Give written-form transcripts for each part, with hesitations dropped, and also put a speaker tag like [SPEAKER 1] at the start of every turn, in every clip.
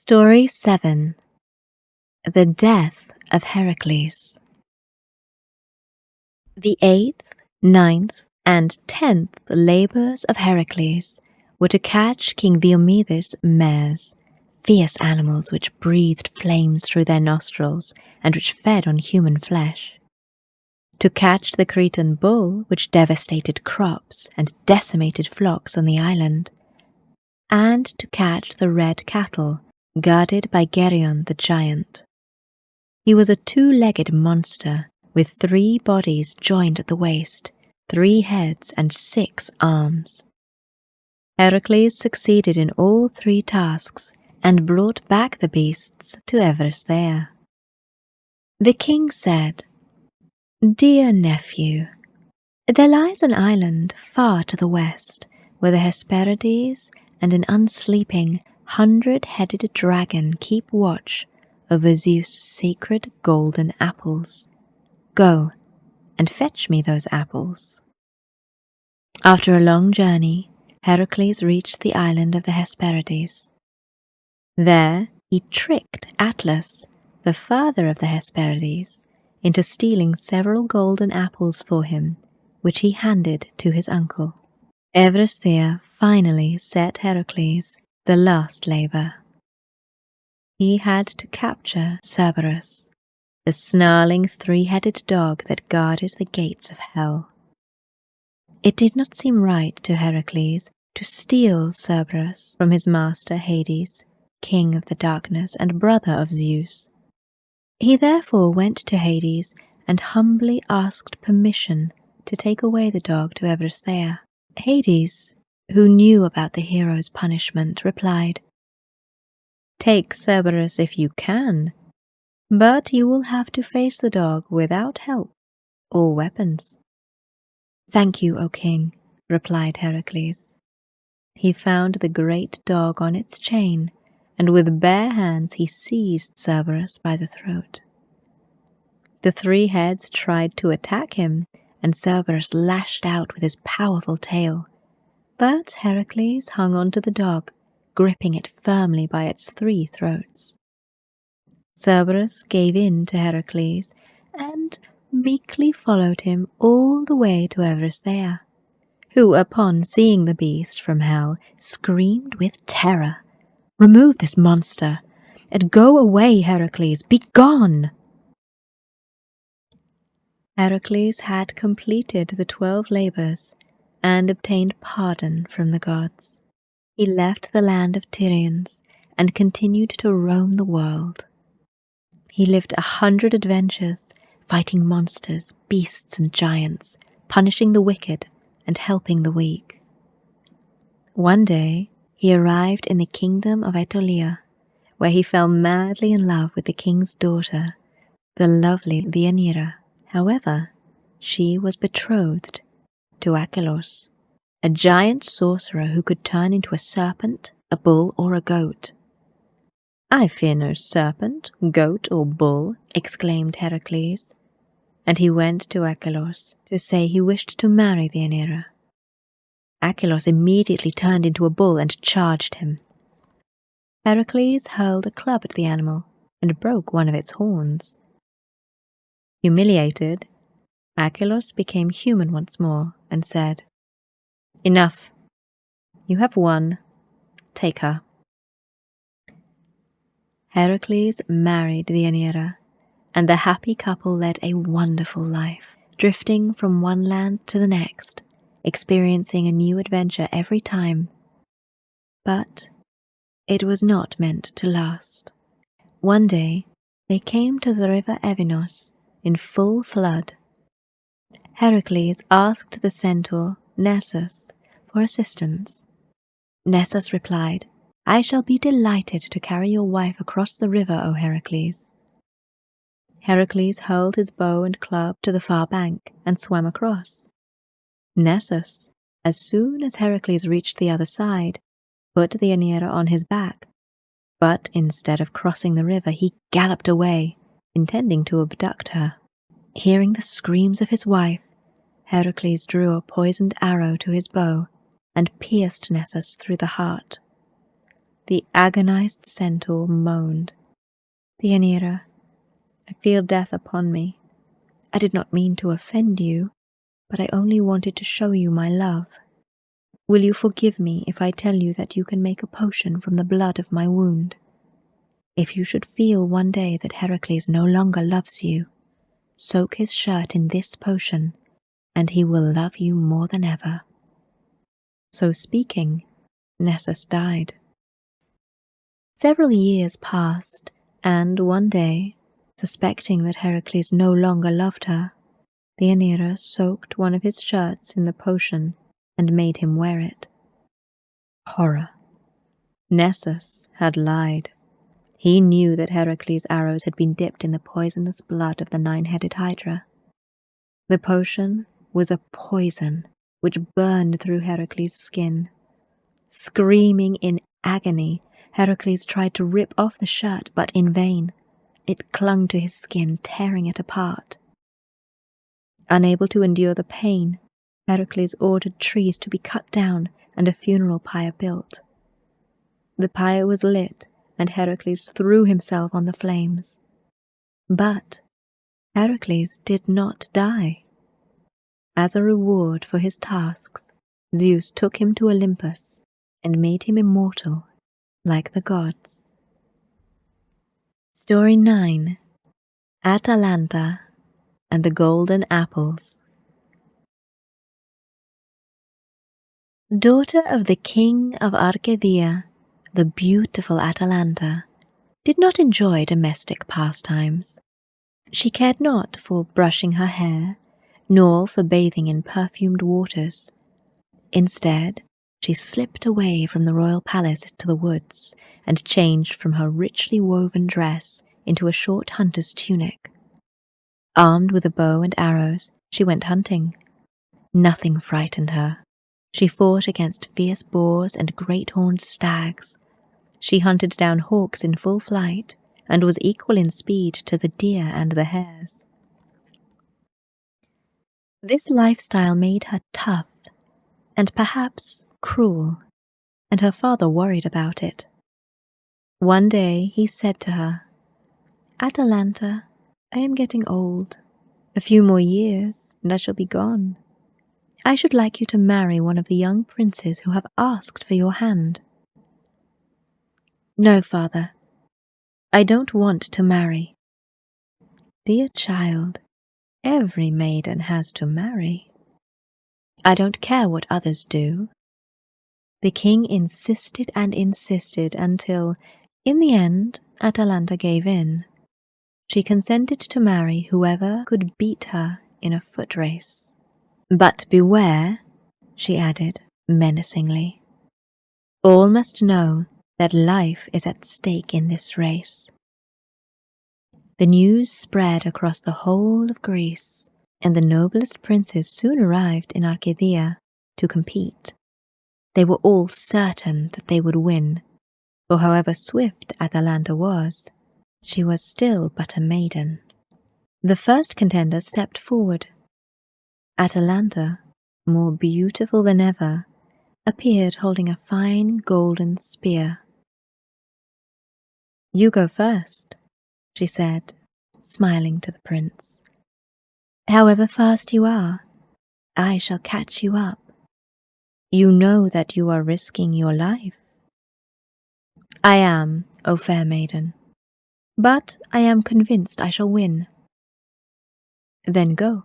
[SPEAKER 1] Story 7. The Death of Heracles. The 8th, 9th, and 10th labours of Heracles were to catch King Diomedes' mares, fierce animals which breathed flames through their nostrils and which fed on human flesh; to catch the Cretan bull which devastated crops and decimated flocks on the island; and to catch the red cattle guarded by Geryon the giant. He was a two-legged monster with 3 bodies joined at the waist, 3 heads and 6 arms. Heracles succeeded in all 3 tasks and brought back the beasts to Everesthea. The king said, "Dear nephew, there lies an island far to the west where the Hesperides and an unsleeping 100-headed dragon keep watch over Zeus' sacred golden apples. Go and fetch me those apples." After a long journey, Heracles reached the island of the Hesperides. There he tricked Atlas, the father of the Hesperides, into stealing several golden apples for him, which he handed to his uncle. Everesthea finally set Heracles the last labour. He had to capture Cerberus, the snarling 3-headed dog that guarded the gates of hell. It did not seem right to Heracles to steal Cerberus from his master Hades, king of the darkness and brother of Zeus. He therefore went to Hades and humbly asked permission to take away the dog to Everesthea. Hades, who knew about the hero's punishment, replied, "Take Cerberus if you can, but you will have to face the dog without help or weapons." "Thank you, O king," replied Heracles. He found the great dog on its chain, and with bare hands he seized Cerberus by the throat. The 3 heads tried to attack him, and Cerberus lashed out with his powerful tail. But Heracles hung on to the dog, gripping it firmly by its 3 throats. Cerberus gave in to Heracles and meekly followed him all the way to Everesthea, who, upon seeing the beast from hell, screamed with terror, "Remove this monster, and go away, Heracles, be gone!" Heracles had completed the 12 labours and obtained pardon from the gods. He left the land of Tyrians and continued to roam the world. He lived 100 adventures, fighting monsters, beasts and giants, punishing the wicked and helping the weak. One day he arrived in the kingdom of Aetolia, where he fell madly in love with the king's daughter, the lovely Deianira. However, she was betrothed to Achelous, a giant sorcerer who could turn into a serpent, a bull, or a goat. "I fear no serpent, goat, or bull," exclaimed Heracles, and he went to Achelous to say he wished to marry Deianira. Achelous immediately turned into a bull and charged him. Heracles hurled a club at the animal and broke one of its horns. Humiliated, Achelous became human once more and said, "Enough. You have won. Take her." Heracles married Deianira, and the happy couple led a wonderful life, drifting from one land to the next, experiencing a new adventure every time. But it was not meant to last. One day they came to the river Evinos in full flood. Heracles asked the centaur Nessus for assistance. Nessus replied, "I shall be delighted to carry your wife across the river, O Heracles." Heracles hurled his bow and club to the far bank and swam across. Nessus, as soon as Heracles reached the other side, put Deianira on his back, but instead of crossing the river he galloped away, intending to abduct her. Hearing the screams of his wife, Heracles drew a poisoned arrow to his bow and pierced Nessus through the heart. The agonized centaur moaned. Deianira, I feel death upon me. I did not mean to offend you, but I only wanted to show you my love. Will you forgive me if I tell you that you can make a potion from the blood of my wound? If you should feel one day that Heracles no longer loves you, soak his shirt in this potion, and he will love you more than ever. So speaking, Nessus died. Several years passed, and one day, suspecting that Heracles no longer loved her, Deianira soaked one of his shirts in the potion and made him wear it. Horror. Nessus had lied. He knew that Heracles' arrows had been dipped in the poisonous blood of the nine-headed Hydra. The potion was a poison which burned through Heracles' skin. Screaming in agony, Heracles tried to rip off the shirt, but in vain. It clung to his skin, tearing it apart. Unable to endure the pain, Heracles ordered trees to be cut down and a funeral pyre built. The pyre was lit, and Heracles threw himself on the flames. But Heracles did not die. As a reward for his tasks, Zeus took him to Olympus and made him immortal, like the gods. Story 9. Atalanta and the Golden Apples. Daughter of the king of Arcadia, the beautiful Atalanta did not enjoy domestic pastimes. She cared not for brushing her hair, nor for bathing in perfumed waters. Instead, she slipped away from the royal palace to the woods and changed from her richly woven dress into a short hunter's tunic. Armed with a bow and arrows, she went hunting. Nothing frightened her. She fought against fierce boars and great-horned stags. She hunted down hawks in full flight and was equal in speed to the deer and the hares. This lifestyle made her tough and perhaps cruel, and her father worried about it. One day he said to her, "Atalanta, I am getting old. A few more years, and I shall be gone. I should like you to marry one of the young princes who have asked for your hand." "No, father. I don't want to marry." "Dear child, every maiden has to marry." "I don't care what others do." The king insisted and insisted until, in the end, Atalanta gave in. She consented to marry whoever could beat her in a foot race. "But beware," she added menacingly. "All must know that life is at stake in this race." The news spread across the whole of Greece, and the noblest princes soon arrived in Arcadia to compete. They were all certain that they would win, for however swift Atalanta was, she was still but a maiden. The first contender stepped forward. Atalanta, more beautiful than ever, appeared holding a fine golden spear. "You go first," she said, smiling to the prince. "However fast you are, I shall catch you up. You know that you are risking your life." "I am, O fair maiden, but I am convinced I shall win." "Then go."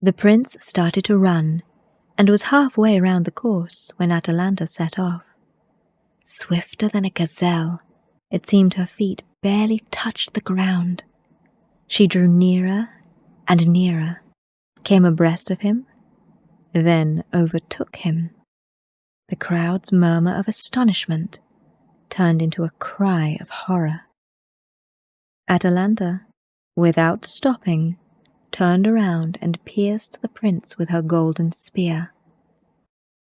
[SPEAKER 1] The prince started to run, and was halfway around the course when Atalanta set off. Swifter than a gazelle, it seemed her feet barely touched the ground. She drew nearer and nearer, came abreast of him, then overtook him. The crowd's murmur of astonishment turned into a cry of horror. Atalanta, without stopping, turned around and pierced the prince with her golden spear.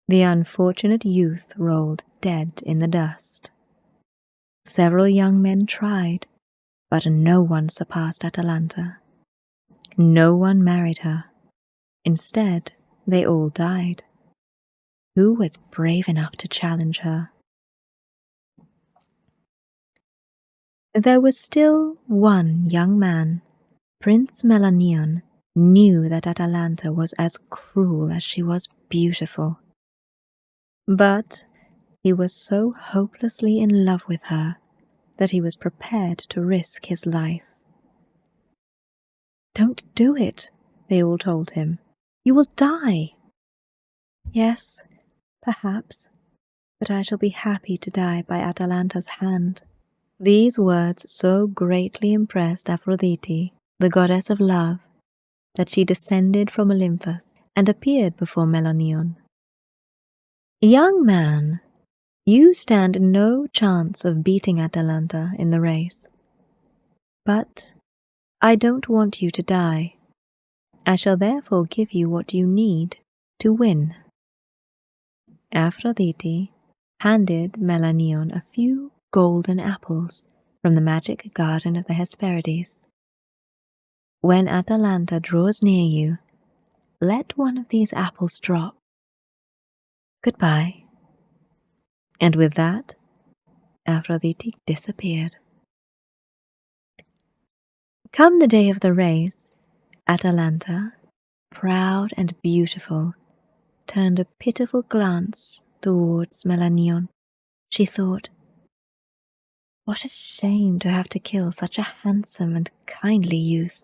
[SPEAKER 1] The unfortunate youth rolled dead in the dust. Several young men tried, but no one surpassed Atalanta. No one married her. Instead, they all died. who was brave enough to challenge her. There was still one young man. Prince Melanion knew that Atalanta was as cruel as she was beautiful. But he was so hopelessly in love with her that he was prepared to risk his life. "Don't do it," they all told him. "You will die." "Yes, perhaps, but I shall be happy to die by Atalanta's hand." These words so greatly impressed Aphrodite, the goddess of love, that she descended from Olympus and appeared before Melanion. "Young man, you stand no chance of beating Atalanta in the race. But I don't want you to die. I shall therefore give you what you need to win." Aphrodite handed Melanion a few golden apples from the magic garden of the Hesperides. "When Atalanta draws near you, let one of these apples drop. Goodbye." And with that, Aphrodite disappeared. Come the day of the race, Atalanta, proud and beautiful, turned a pitiful glance towards Melanion. She thought, "What a shame to have to kill such a handsome and kindly youth."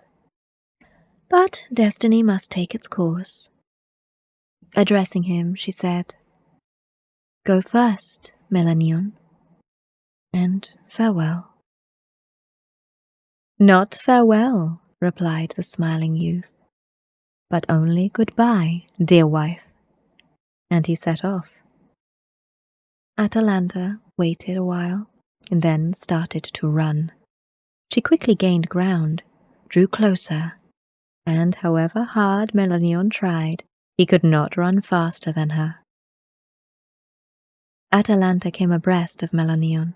[SPEAKER 1] But destiny must take its course. Addressing him, she said, "Go first, Melanion, and farewell." "Not farewell," replied the smiling youth, "but only goodbye, dear wife." And he set off. Atalanta waited a while, and then started to run. She quickly gained ground, drew closer, and however hard Melanion tried, he could not run faster than her. Atalanta came abreast of Melanion.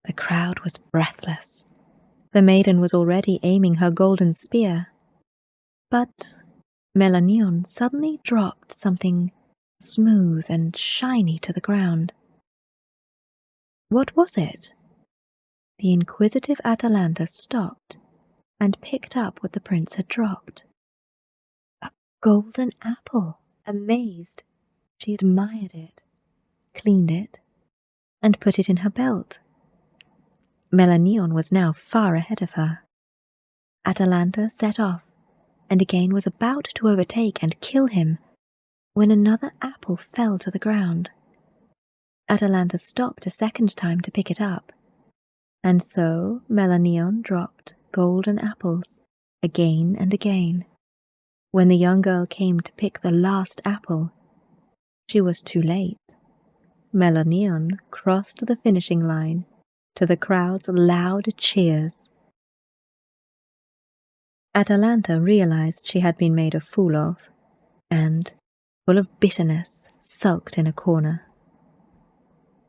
[SPEAKER 1] The crowd was breathless. The maiden was already aiming her golden spear. But Melanion suddenly dropped something smooth and shiny to the ground. What was it? The inquisitive Atalanta stopped and picked up what the prince had dropped. A golden apple. Amazed, she admired it, cleaned it, and put it in her belt. Melanion was now far ahead of her. Atalanta set off, and again was about to overtake and kill him, when another apple fell to the ground. Atalanta stopped a second time to pick it up, and so Melanion dropped golden apples again and again. When the young girl came to pick the last apple, she was too late. Melanion crossed the finishing line to the crowd's loud cheers. Atalanta realized she had been made a fool of, and, full of bitterness, sulked in a corner.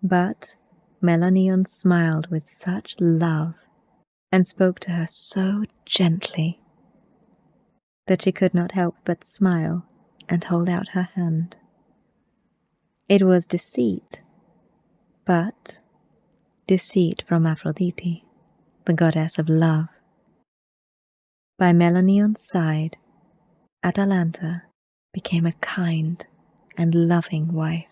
[SPEAKER 1] But Melanion smiled with such love and spoke to her so gently that she could not help but smile and hold out her hand. It was deceit, but deceit from Aphrodite, the goddess of love. By Melanion's side, Atalanta became a kind and loving wife.